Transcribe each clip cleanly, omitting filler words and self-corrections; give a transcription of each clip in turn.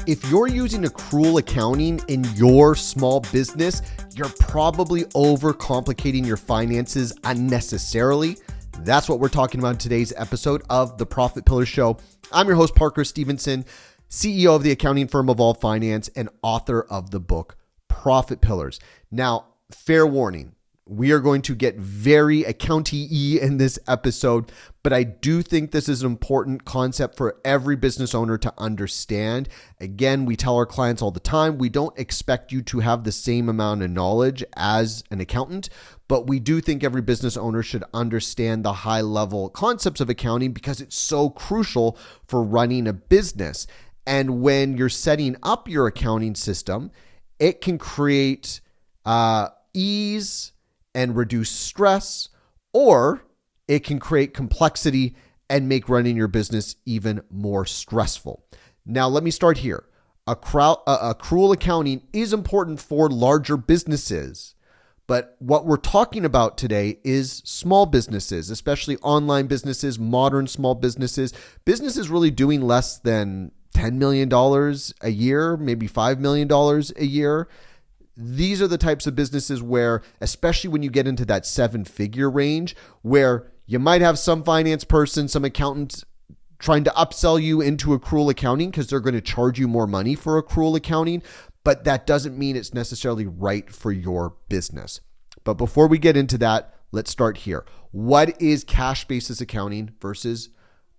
If you're using accrual accounting in your small business, you're probably overcomplicating your finances unnecessarily. That's what we're talking about in today's episode of The Profit Pillar Show. I'm your host, Parker Stevenson, CEO of the accounting firm of All Finance and author of the book, Profit Pillars. Now, fair warning, we are going to get very accounty-y in this episode, but I do think this is an important concept for every business owner to understand. Again, we tell our clients all the time, we don't expect you to have the same amount of knowledge as an accountant, but we do think every business owner should understand the high-level concepts of accounting because it's so crucial for running a business. And when you're setting up your accounting system, it can create ease and reduce stress, or it can create complexity and make running your business even more stressful. Now, let me start here. Accrual accounting is important for larger businesses, but what we're talking about today is small businesses, especially online businesses, modern small businesses really doing less than $10 million a year, maybe $5 million a year. These are the types of businesses where, especially when you get into that seven-figure range, where you might have some finance person, some accountant trying to upsell you into accrual accounting because they're going to charge you more money for accrual accounting, but that doesn't mean it's necessarily right for your business. But before we get into that, let's start here. What is cash basis accounting versus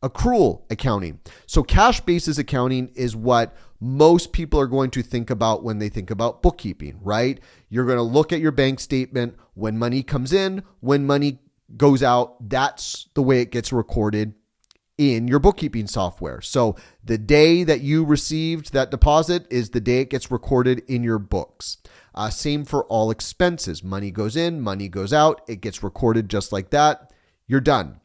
accrual accounting? So cash basis accounting is what most people are going to think about when they think about bookkeeping, right? You're going to look at your bank statement when money comes in, when money goes out. That's the way it gets recorded in your bookkeeping software. So the day that you received that deposit is the day it gets recorded in your books. Same for all expenses. Money goes in, money goes out. It gets recorded just like that. You're done.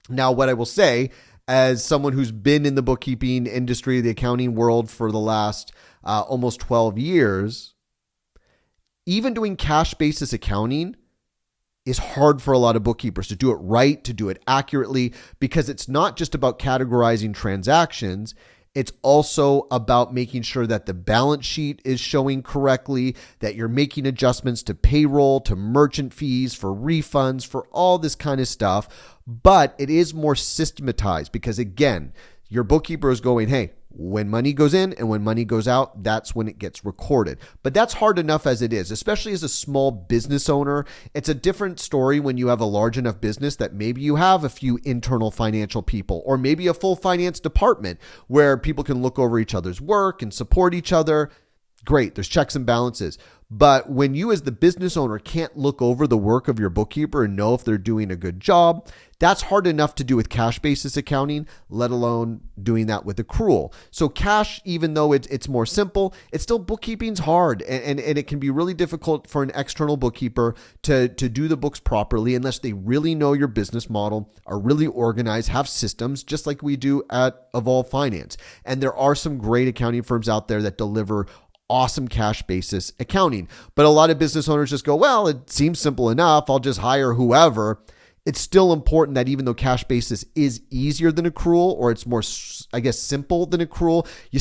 Now, what I will say, as someone who's been in the bookkeeping industry, the accounting world for the last almost 12 years, even doing cash basis accounting is hard for a lot of bookkeepers to do it right, to do it accurately, because it's not just about categorizing transactions. It's also about making sure that the balance sheet is showing correctly, that you're making adjustments to payroll, to merchant fees, for refunds, for all this kind of stuff. But it is more systematized because, again, your bookkeeper is going, hey, when money goes in and when money goes out, that's when it gets recorded. But that's hard enough as it is, especially as a small business owner. It's a different story when you have a large enough business that maybe you have a few internal financial people or maybe a full finance department where people can look over each other's work and support each other. Great, there's checks and balances. But when you as the business owner can't look over the work of your bookkeeper and know if they're doing a good job, that's hard enough to do with cash basis accounting, let alone doing that with accrual. So cash, even though it's more simple, it's still bookkeeping's hard. And it can be really difficult for an external bookkeeper to do the books properly unless they really know your business model, are really organized, have systems, just like we do at Evolve Finance. And there are some great accounting firms out there that deliver awesome cash basis accounting. But a lot of business owners just go, well, it seems simple enough. I'll just hire whoever. It's still important that even though cash basis is easier than accrual, or it's more, I guess, simple than accrual, you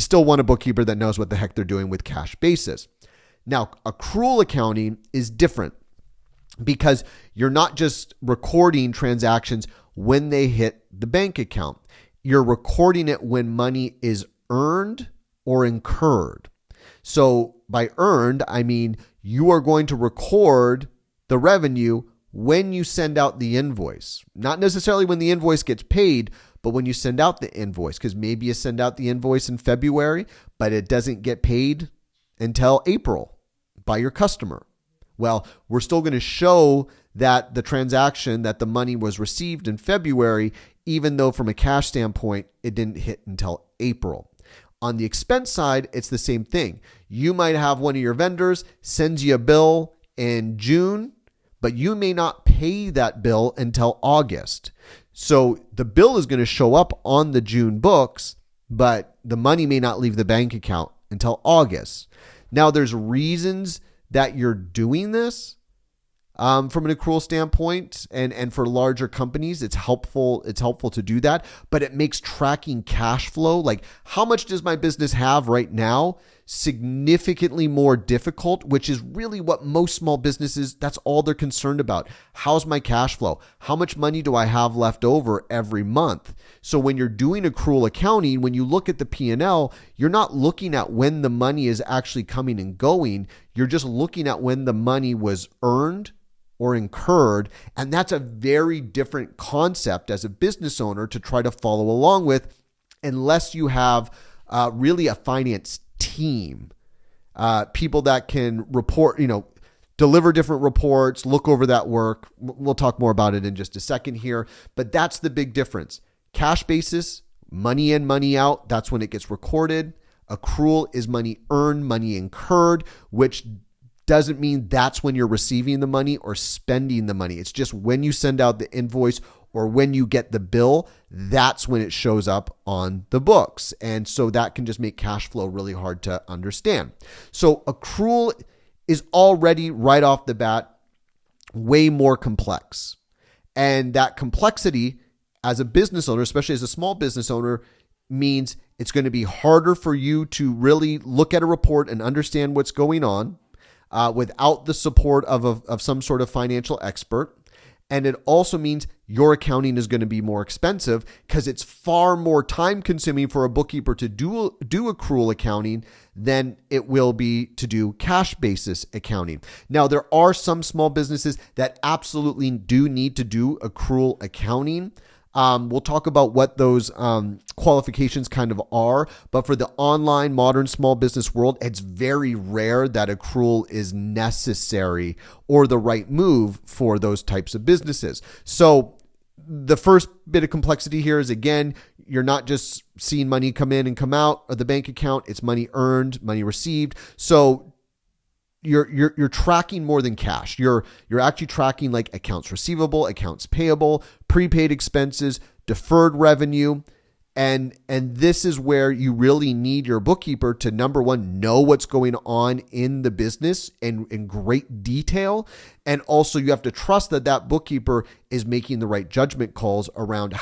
still want a bookkeeper that knows what the heck they're doing with cash basis. Now, accrual accounting is different because you're not just recording transactions when they hit the bank account. You're recording it when money is earned or incurred. So by earned, I mean you are going to record the revenue when you send out the invoice. Not necessarily when the invoice gets paid, but when you send out the invoice, because maybe you send out the invoice in February, but it doesn't get paid until April by your customer. Well, we're still going to show that the transaction, that the money was received in February, even though from a cash standpoint, it didn't hit until April. On the expense side, it's the same thing. You might have one of your vendors sends you a bill in June, but you may not pay that bill until August. So the bill is going to show up on the June books, but the money may not leave the bank account until August. Now, there's reasons that you're doing this. from an accrual standpoint, and for larger companies, it's helpful to do that, but it makes tracking cash flow, like how much does my business have right now, significantly more difficult, which is really what most small businesses, that's all they're concerned about. How's my cash flow? How much money do I have left over every month? So when you're doing accrual accounting, when you look at the P&L, you're not looking at when the money is actually coming and going. You're just looking at when the money was earned or incurred. And that's a very different concept as a business owner to try to follow along with, unless you have really a finance team, people that can report, deliver different reports, look over that work. We'll talk more about it in just a second here, but that's the big difference. Cash basis, money in, money out, that's when it gets recorded. Accrual is money earned, money incurred, which doesn't mean that's when you're receiving the money or spending the money. It's just when you send out the invoice or when you get the bill, that's when it shows up on the books. And so that can just make cash flow really hard to understand. So accrual is already right off the bat way more complex. And that complexity as a business owner, especially as a small business owner, means it's going to be harder for you to really look at a report and understand what's going on without the support of some sort of financial expert. And it also means your accounting is going to be more expensive because it's far more time consuming for a bookkeeper to do accrual accounting than it will be to do cash basis accounting. Now, there are some small businesses that absolutely do need to do accrual accounting. We'll talk about what those qualifications kind of are, but for the online modern small business world, it's very rare that accrual is necessary or the right move for those types of businesses. So the first bit of complexity here is, again, you're not just seeing money come in and come out of the bank account. It's money earned, money received. So you're tracking more than cash. You're actually tracking like accounts receivable, accounts payable, prepaid expenses, deferred revenue. And this is where you really need your bookkeeper to, number one, know what's going on in the business in great detail. And also you have to trust that bookkeeper is making the right judgment calls around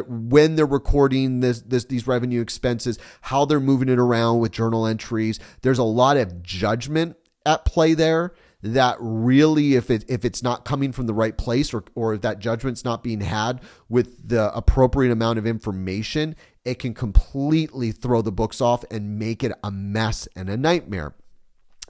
when they're recording these revenue expenses, how they're moving it around with journal entries. There's a lot of judgment at play there that really, if it's not coming from the right place or if that judgment's not being had with the appropriate amount of information, it can completely throw the books off and make it a mess and a nightmare.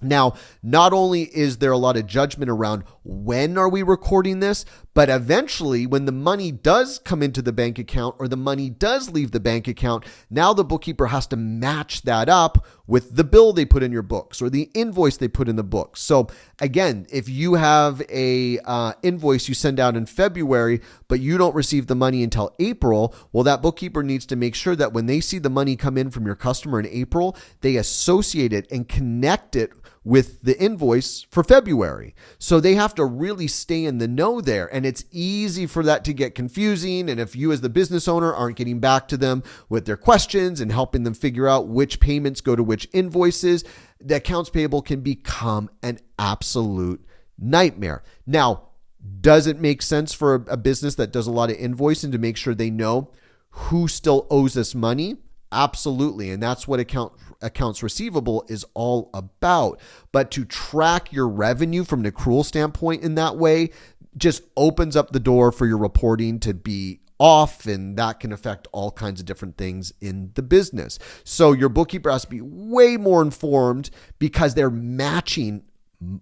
Now, not only is there a lot of judgment around when are we recording this, but eventually when the money does come into the bank account or the money does leave the bank account, now the bookkeeper has to match that up with the bill they put in your books or the invoice they put in the books. So again, if you have a invoice you send out in February, but you don't receive the money until April, well, that bookkeeper needs to make sure that when they see the money come in from your customer in April, they associate it and connect it with the invoice for February. So they have to really stay in the know there. And it's easy for that to get confusing. And if you as the business owner aren't getting back to them with their questions and helping them figure out which payments go to which invoices, the accounts payable can become an absolute nightmare. Now, does it make sense for a business that does a lot of invoicing to make sure they know who still owes us money? Absolutely. And that's what accounts receivable is all about. But to track your revenue from an accrual standpoint in that way just opens up the door for your reporting to be off, and that can affect all kinds of different things in the business. So your bookkeeper has to be way more informed because they're matching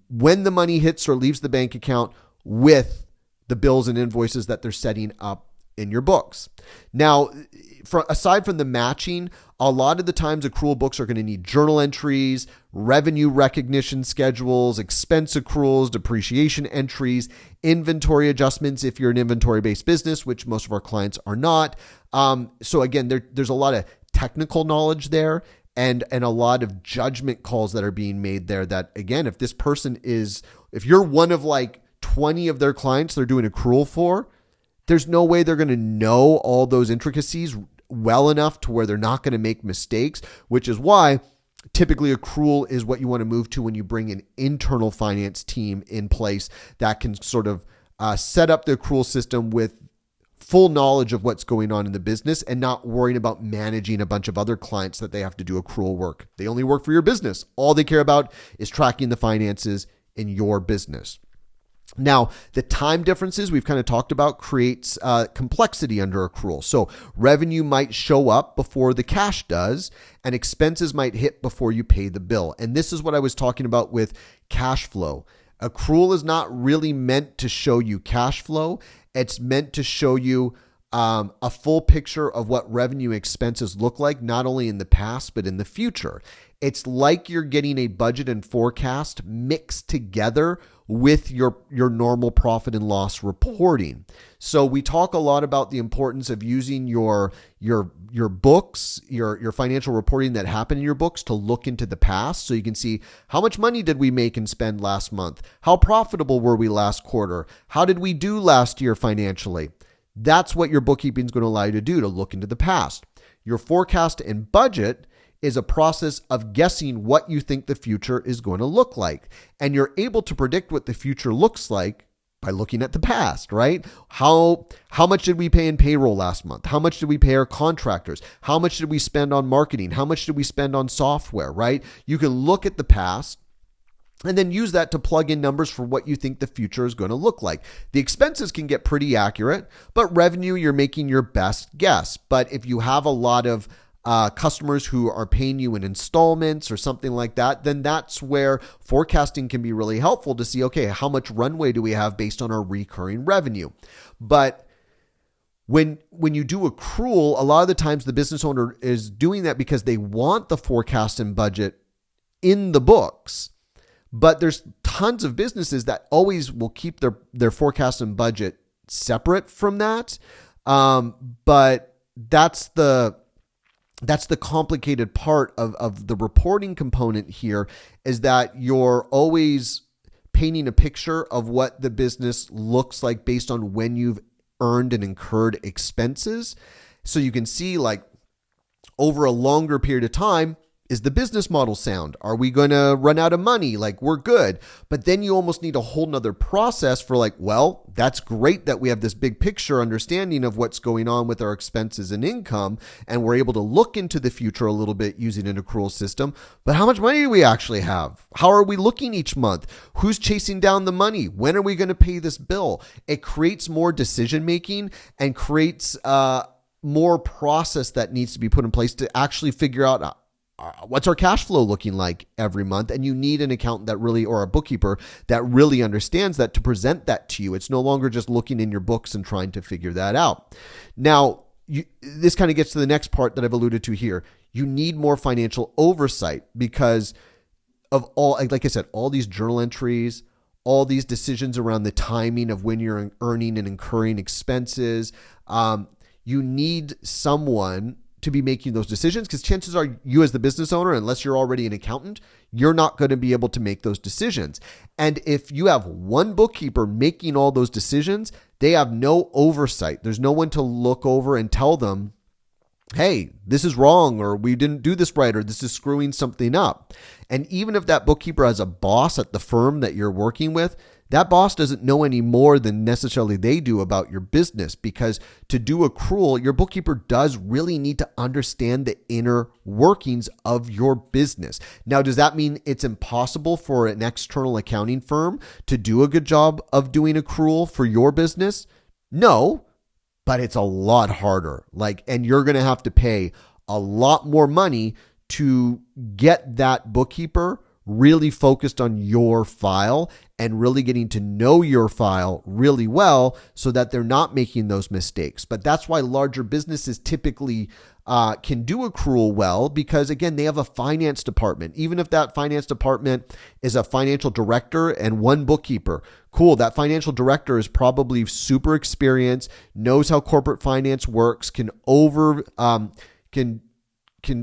when the money hits or leaves the bank account with the bills and invoices that they're setting up in your books. Now, aside from the matching, a lot of the times accrual books are going to need journal entries, revenue recognition schedules, expense accruals, depreciation entries, inventory adjustments if you're an inventory-based business, which most of our clients are not. So again, there's a lot of technical knowledge there and a lot of judgment calls that are being made there that, again, if you're one of like 20 of their clients they're doing accrual for, there's no way they're going to know all those intricacies well enough to where they're not going to make mistakes, which is why Typically, accrual is what you want to move to when you bring an internal finance team in place that can sort of set up the accrual system with full knowledge of what's going on in the business and not worrying about managing a bunch of other clients that they have to do accrual work. They only work for your business. All they care about is tracking the finances in your business. Now, the time differences we've kind of talked about creates complexity under accrual. So revenue might show up before the cash does, and expenses might hit before you pay the bill. And this is what I was talking about with cash flow. Accrual is not really meant to show you cash flow. It's meant to show you a full picture of what revenue expenses look like, not only in the past, but in the future. It's like you're getting a budget and forecast mixed together with your normal profit and loss reporting. So we talk a lot about the importance of using your books, your financial reporting that happened in your books to look into the past so you can see how much money did we make and spend last month? How profitable were we last quarter? How did we do last year financially? That's what your bookkeeping is going to allow you to do, to look into the past. Your forecast and budget is a process of guessing what you think the future is going to look like. And you're able to predict what the future looks like by looking at the past, right? How much did we pay in payroll last month? How much did we pay our contractors? How much did we spend on marketing? How much did we spend on software, right? You can look at the past and then use that to plug in numbers for what you think the future is going to look like. The expenses can get pretty accurate, but revenue, you're making your best guess. But if you have a lot of customers who are paying you in installments or something like that, then that's where forecasting can be really helpful to see, okay, how much runway do we have based on our recurring revenue? But when you do accrual, a lot of the times the business owner is doing that because they want the forecast and budget in the books. But there's tons of businesses that always will keep their forecast and budget separate from that. But that's the complicated part of the reporting component here, is that you're always painting a picture of what the business looks like based on when you've earned and incurred expenses. So you can see, like, over a longer period of time, is the business model sound? Are we going to run out of money? Like, we're good. But then you almost need a whole nother process for, like, well, that's great that we have this big picture understanding of what's going on with our expenses and income, and we're able to look into the future a little bit using an accrual system. But how much money do we actually have? How are we looking each month? Who's chasing down the money? When are we going to pay this bill? It creates more decision making and creates more process that needs to be put in place to actually figure out what's our cash flow looking like every month. And you need an accountant that really, or a bookkeeper that really understands that, to present that to you. It's no longer just looking in your books and trying to figure that out. Now, this kind of gets to the next part that I've alluded to here. You need more financial oversight because of all, like I said, all these journal entries, all these decisions around the timing of when you're earning and incurring expenses. You need someone to be making those decisions, because chances are you, as the business owner, unless you're already an accountant, you're not going to be able to make those decisions. And if you have one bookkeeper making all those decisions, they have no oversight. There's no one to look over and tell them, hey, this is wrong, or we didn't do this right, or this is screwing something up. And even if that bookkeeper has a boss at the firm that you're working with, that boss doesn't know any more than necessarily they do about your business, because to do accrual, your bookkeeper does really need to understand the inner workings of your business. Now, does that mean it's impossible for an external accounting firm to do a good job of doing accrual for your business? No, but it's a lot harder. And you're going to have to pay a lot more money to get that bookkeeper really focused on your file and really getting to know your file really well so that they're not making those mistakes. But that's why larger businesses typically can do accrual well, because again, they have a finance department. Even if that finance department is a financial director and one bookkeeper, cool. That financial director is probably super experienced, knows how corporate finance works, can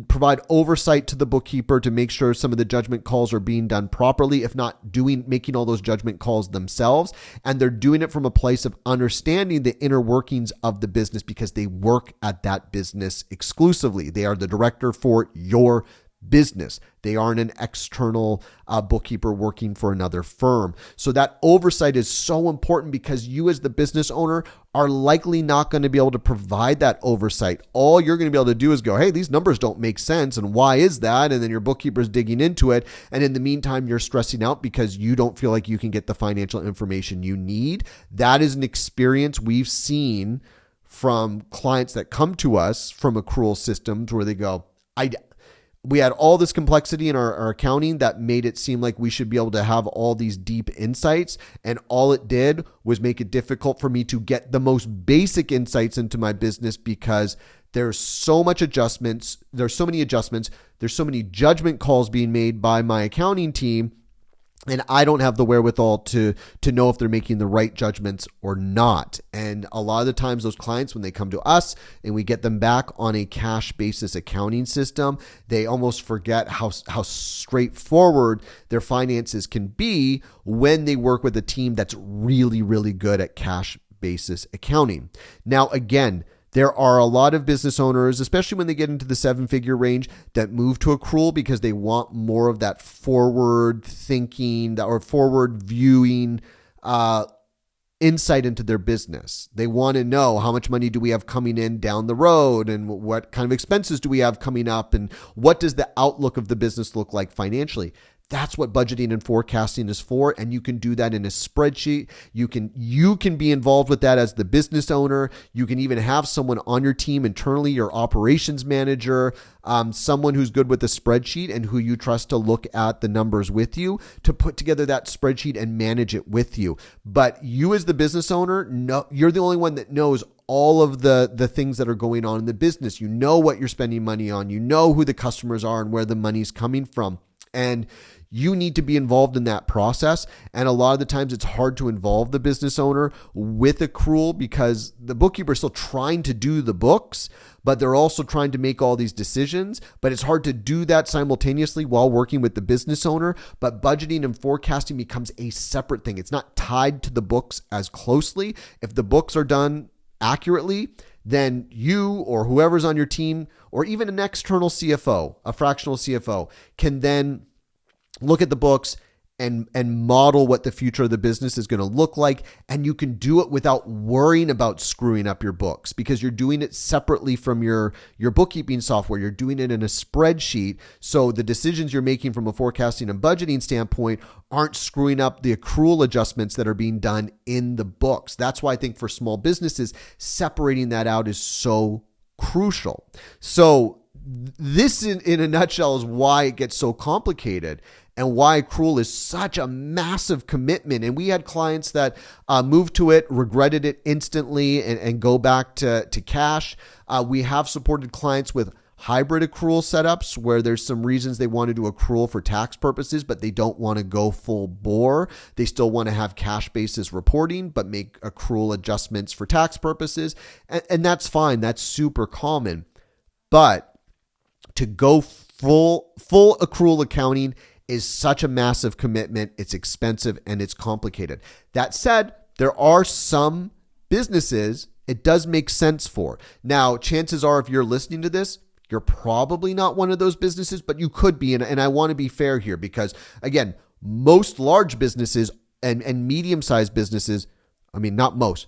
provide oversight to the bookkeeper to make sure some of the judgment calls are being done properly, if not making all those judgment calls themselves. And they're doing it from a place of understanding the inner workings of the business, because they work at that business exclusively. They are the director for your business. They aren't an external bookkeeper working for another firm. So that oversight is so important because you as the business owner are likely not going to be able to provide that oversight. All you're going to be able to do is go, hey, these numbers don't make sense. And why is that? And then your bookkeeper's digging into it. And in the meantime, you're stressing out because you don't feel like you can get the financial information you need. That is an experience we've seen from clients that come to us from accrual systems where they go, we had all this complexity in our accounting that made it seem like we should be able to have all these deep insights. And all it did was make it difficult for me to get the most basic insights into my business because there's so much adjustments. There's so many adjustments. There's so many judgment calls being made by my accounting team. And I don't have the wherewithal to know if they're making the right judgments or not. And a lot of the times those clients, when they come to us and we get them back on a cash basis accounting system, they almost forget how straightforward their finances can be when they work with a team that's really, really good at cash basis accounting. Now, again, there are a lot of business owners, especially when they get into the 7-figure range, that move to accrual because they want more of that forward thinking or forward viewing insight into their business. They want to know how much money do we have coming in down the road and what kind of expenses do we have coming up and what does the outlook of the business look like financially. That's what budgeting and forecasting is for, and you can do that in a spreadsheet. You can be involved with that as the business owner. You can even have someone on your team internally, your operations manager, someone who's good with the spreadsheet and who you trust to look at the numbers with you to put together that spreadsheet and manage it with you. But you as the business owner, no, you're the only one that knows all of the things that are going on in the business. You know what you're spending money on. You know who the customers are and where the money's coming from. And you need to be involved in that process. And a lot of the times it's hard to involve the business owner with accrual because the bookkeeper is still trying to do the books, but they're also trying to make all these decisions. But it's hard to do that simultaneously while working with the business owner. But budgeting and forecasting becomes a separate thing. It's not tied to the books as closely. If the books are done accurately, then you or whoever's on your team or even an external CFO, a fractional CFO, can then look at the books and model what the future of the business is going to look like. And you can do it without worrying about screwing up your books because you're doing it separately from your bookkeeping software. You're doing it in a spreadsheet. So the decisions you're making from a forecasting and budgeting standpoint aren't screwing up the accrual adjustments that are being done in the books. That's why I think for small businesses, separating that out is so crucial. So this in a nutshell is why it gets so complicated and why accrual is such a massive commitment. And we had clients that moved to it, regretted it instantly and go back to cash. We have supported clients with hybrid accrual setups where there's some reasons they want to do accrual for tax purposes, but they don't want to go full bore. They still want to have cash basis reporting, but make accrual adjustments for tax purposes. And that's fine. That's super common. But to go full accrual accounting is such a massive commitment. It's expensive and it's complicated. That said, there are some businesses it does make sense for. Now, chances are if you're listening to this, you're probably not one of those businesses, but you could be. And I want to be fair here because, again, most large businesses and medium-sized businesses, I mean, not most,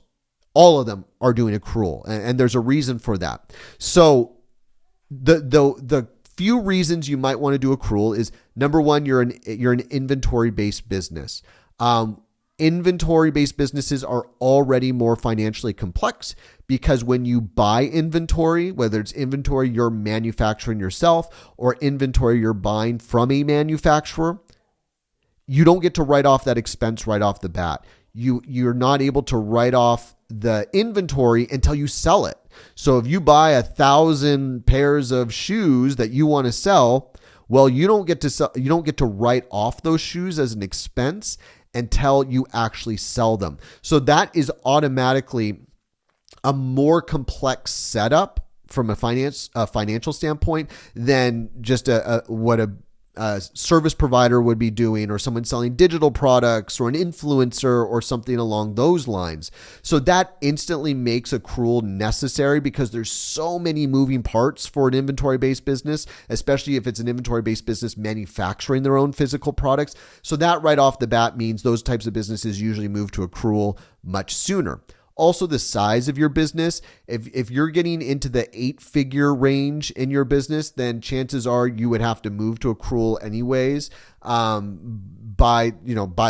all of them are doing accrual. And there's a reason for that. So the few reasons you might want to do accrual is, number one, you're an inventory-based business. Inventory-based businesses are already more financially complex because when you buy inventory, whether it's inventory you're manufacturing yourself or inventory you're buying from a manufacturer, you don't get to write off that expense right off the bat. You're not able to write off the inventory until you sell it. So if you buy 1,000 pairs of shoes that you want to sell, well, you don't get to write off those shoes as an expense until you actually sell them. So that is automatically a more complex setup from a financial standpoint than just what a service provider would be doing, or someone selling digital products, or an influencer, or something along those lines. So that instantly makes accrual necessary because there's so many moving parts for an inventory-based business, especially if it's an inventory-based business manufacturing their own physical products. So that right off the bat means those types of businesses usually move to accrual much sooner. Also, the size of your business. If you're getting into the 8-figure range in your business, then chances are you would have to move to accrual anyways. By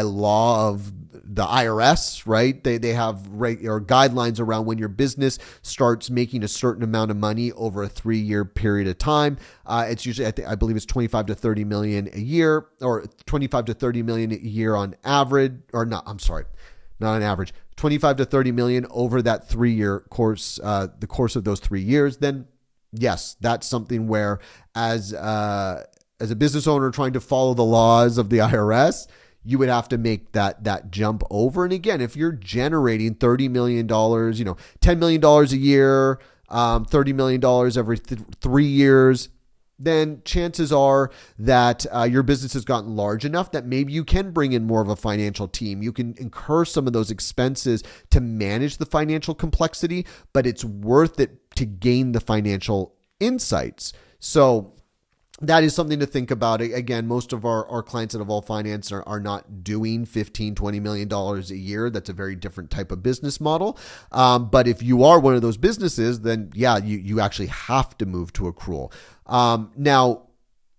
law of the IRS, right? They have regular guidelines around when your business starts making a certain amount of money over a 3-year period of time. It's usually, I believe it's 25 to 30 million a year, or 25 to 30 million a year on average, or not. I'm sorry, not on average. 25 to 30 million over that 3-year course, the course of those 3 years, then yes, that's something where as a business owner trying to follow the laws of the IRS, you would have to make that jump over. And again, if you're generating $30 million, $10 million a year, $30 million every 3 years, then chances are that your business has gotten large enough that maybe you can bring in more of a financial team. You can incur some of those expenses to manage the financial complexity, but it's worth it to gain the financial insights. So that is something to think about. Again, most of our clients at Evolve Finance are not doing $15, $20 million a year. That's a very different type of business model. But if you are one of those businesses, then yeah, you actually have to move to accrual. Now,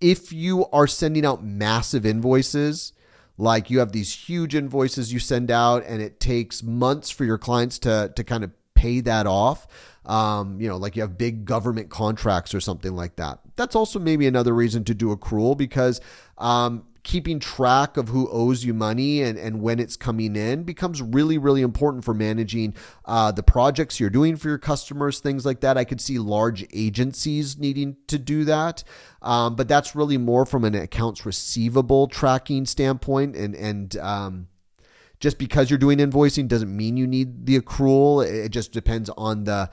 if you are sending out massive invoices, like you have these huge invoices you send out and it takes months for your clients to kind of pay that off, like you have big government contracts or something like that. That's also maybe another reason to do accrual, because keeping track of who owes you money and when it's coming in becomes really, really important for managing the projects you're doing for your customers, things like that. I could see large agencies needing to do that, but that's really more from an accounts receivable tracking standpoint. And just because you're doing invoicing doesn't mean you need the accrual. It just depends on the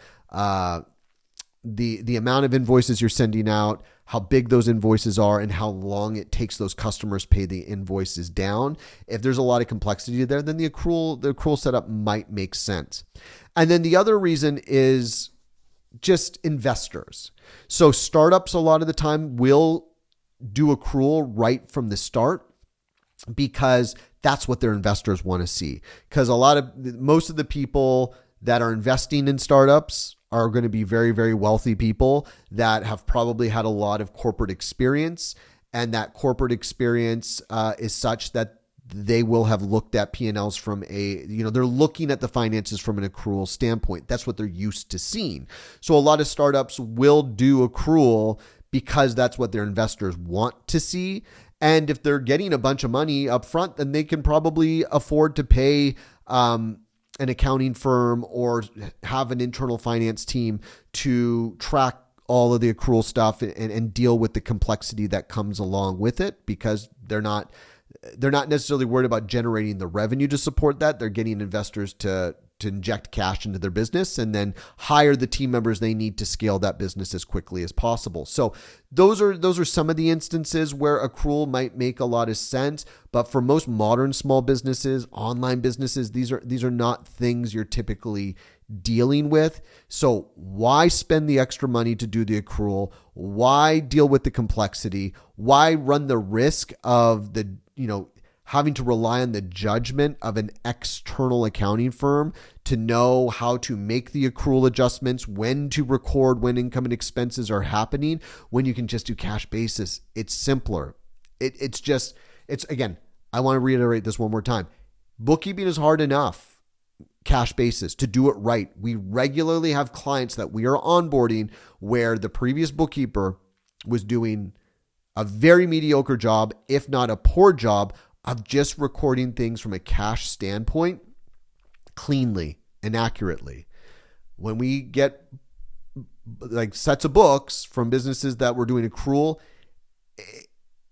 amount of invoices you're sending out, how big those invoices are, and how long it takes those customers pay the invoices down. If there's a lot of complexity there, then the accrual setup might make sense. And then the other reason is just investors. So startups a lot of the time will do accrual right from the start, because that's what their investors want to see. Because most of the people that are investing in startups are going to be very, very wealthy people that have probably had a lot of corporate experience. And that corporate experience is such that they will have looked at P&Ls from they're looking at the finances from an accrual standpoint. That's what they're used to seeing. So a lot of startups will do accrual because that's what their investors want to see. And if they're getting a bunch of money up front, then they can probably afford to pay an accounting firm or have an internal finance team to track all of the accrual stuff and deal with the complexity that comes along with it, because they're not necessarily worried about generating the revenue to support that. They're getting investors to inject cash into their business and then hire the team members they need to scale that business as quickly as possible. So those are some of the instances where accrual might make a lot of sense. But for most modern small businesses, online businesses, these are not things you're typically dealing with. So why spend the extra money to do the accrual? Why deal with the complexity? Why run the risk of having to rely on the judgment of an external accounting firm to know how to make the accrual adjustments, when to record when income and expenses are happening, when you can just do cash basis? It's simpler. Again, I want to reiterate this one more time. Bookkeeping is hard enough, cash basis, to do it right. We regularly have clients that we are onboarding where the previous bookkeeper was doing a very mediocre job, if not a poor job, of just recording things from a cash standpoint cleanly and accurately. When we get like sets of books from businesses that were doing accrual,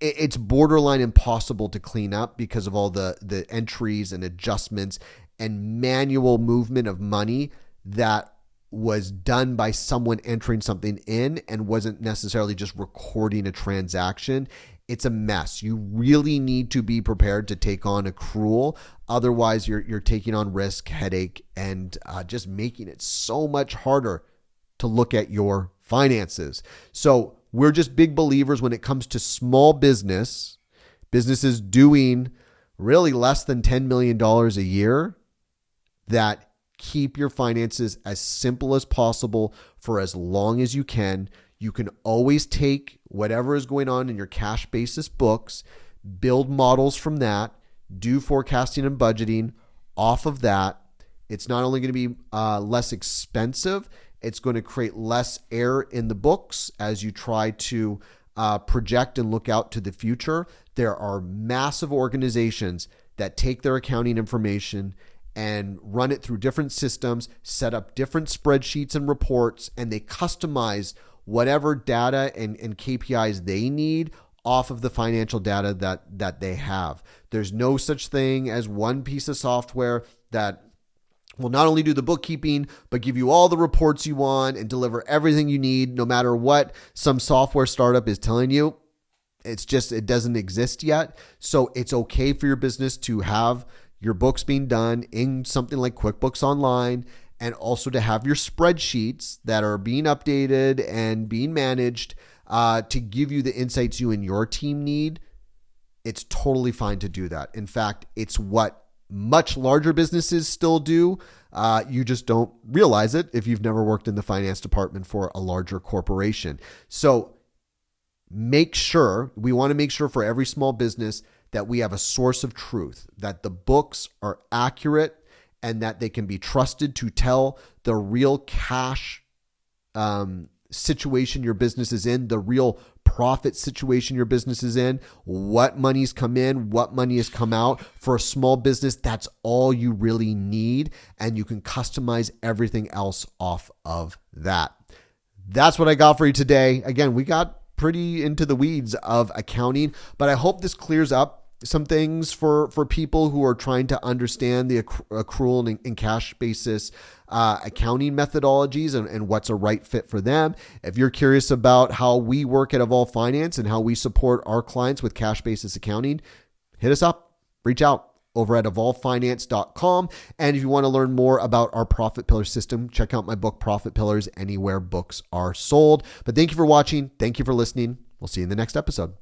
it's borderline impossible to clean up because of all the entries and adjustments and manual movement of money that was done by someone entering something in and wasn't necessarily just recording a transaction. it's a mess. You really need to be prepared to take on accrual. Otherwise, you're taking on risk, headache, and just making it so much harder to look at your finances. So we're just big believers when it comes to small businesses doing really less than $10 million a year, that keep your finances as simple as possible for as long as you can. You can always take whatever is going on in your cash basis books, build models from that, do forecasting and budgeting off of that. It's not only going to be less expensive, it's going to create less error in the books as you try to project and look out to the future. There are massive organizations that take their accounting information and run it through different systems, set up different spreadsheets and reports, and they customize whatever data and KPIs they need off of the financial data that they have. There's no such thing as one piece of software that will not only do the bookkeeping, but give you all the reports you want and deliver everything you need, no matter what some software startup is telling you. It doesn't exist yet. So it's okay for your business to have your books being done in something like QuickBooks Online, and also to have your spreadsheets that are being updated and being managed to give you the insights you and your team need. It's totally fine to do that. In fact, it's what much larger businesses still do. You just don't realize it if you've never worked in the finance department for a larger corporation. So we want to make sure for every small business that we have a source of truth, that the books are accurate and that they can be trusted to tell the real cash situation your business is in, the real profit situation your business is in, what money's come in, what money has come out. For a small business, that's all you really need, and you can customize everything else off of that. That's what I got for you today. Again, we got pretty into the weeds of accounting, but I hope this clears up some things for people who are trying to understand the accrual and cash basis accounting methodologies and what's a right fit for them. If you're curious about how we work at Evolve Finance and how we support our clients with cash basis accounting, hit us up, reach out over at evolvefinance.com. And if you want to learn more about our Profit Pillar system, check out my book, Profit Pillars, anywhere books are sold. But thank you for watching. Thank you for listening. We'll see you in the next episode.